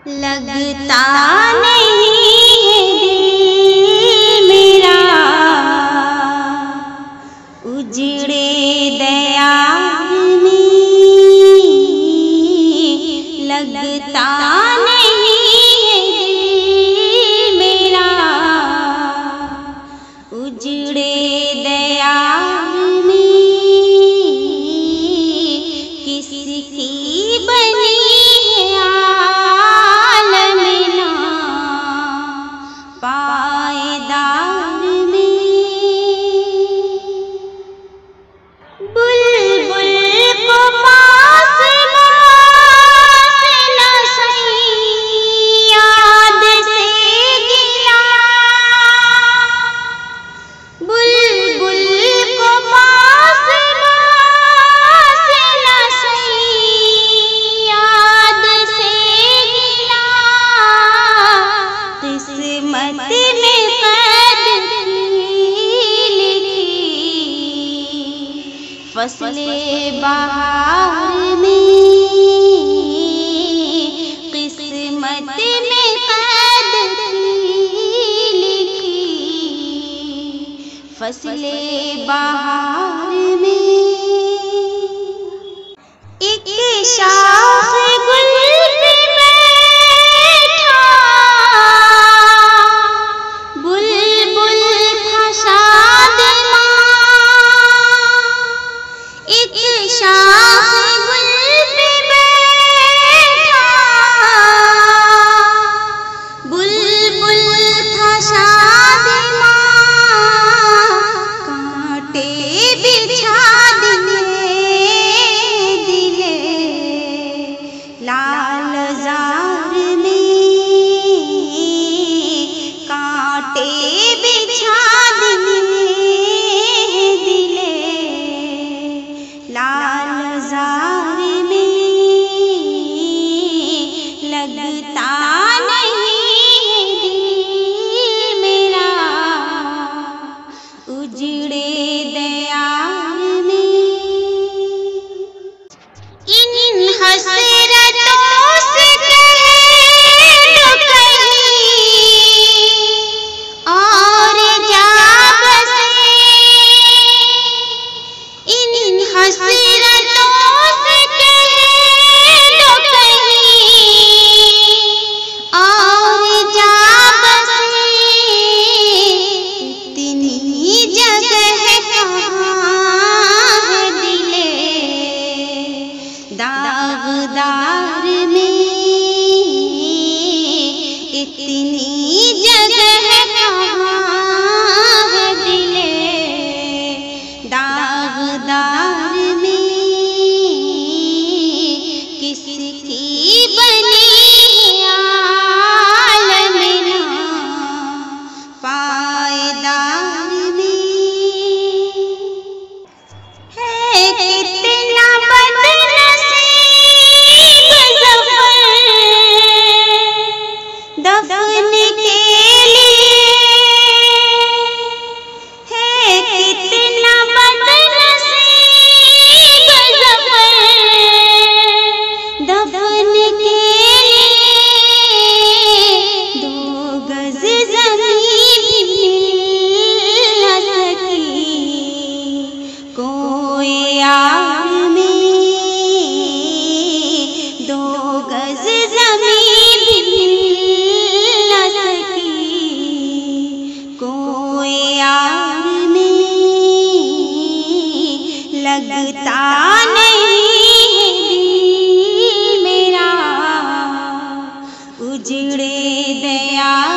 लगता नहीं है दिल मेरा उजड़े दयाल में, लगता नहीं है दिल मेरा उजड़े दयाल में, किसकी बनी है आलम ना पायदार में। बुलबुल को पास न सही याद से गिला, बुलबुल को पास न सही याद से गिला, किस्मत ने कैद लिखी फसले बहार में, किस्मत में कैद लिखी फसले बहार में। एक शाख गुल पे बैठा बुलबुल था शादमां, एक शाख गुल पे बैठा बुलबुल था शादमां, कांटे बिछा दिए दिले लाल जार में, कांटे बिछा दिए दिले लाल जार में, लगता नहीं है दिल मेरा उजड़े दयाल में। इन हसरतों से कह दो कहीं और जा बसे, इन हसरतों से कह दो कहीं और जा बसे, इतनी जगह कहाँ है दिले दागदार में, इतनी जगह कहाँ है दिले दागदार में, किसकी बनी है आलम ना पायदार में। है कितना बदनसीब ज़फ़र दफन के लिए, है कितना बदनसीब ज़फ़र दफन के लिए, दो गज ज़मीन भी मिल न सकी कोई यार में, दो गज ज़मीन भी मिल न सकी कोई यार में, लगता नहीं है दिल मेरा उजड़े दयाल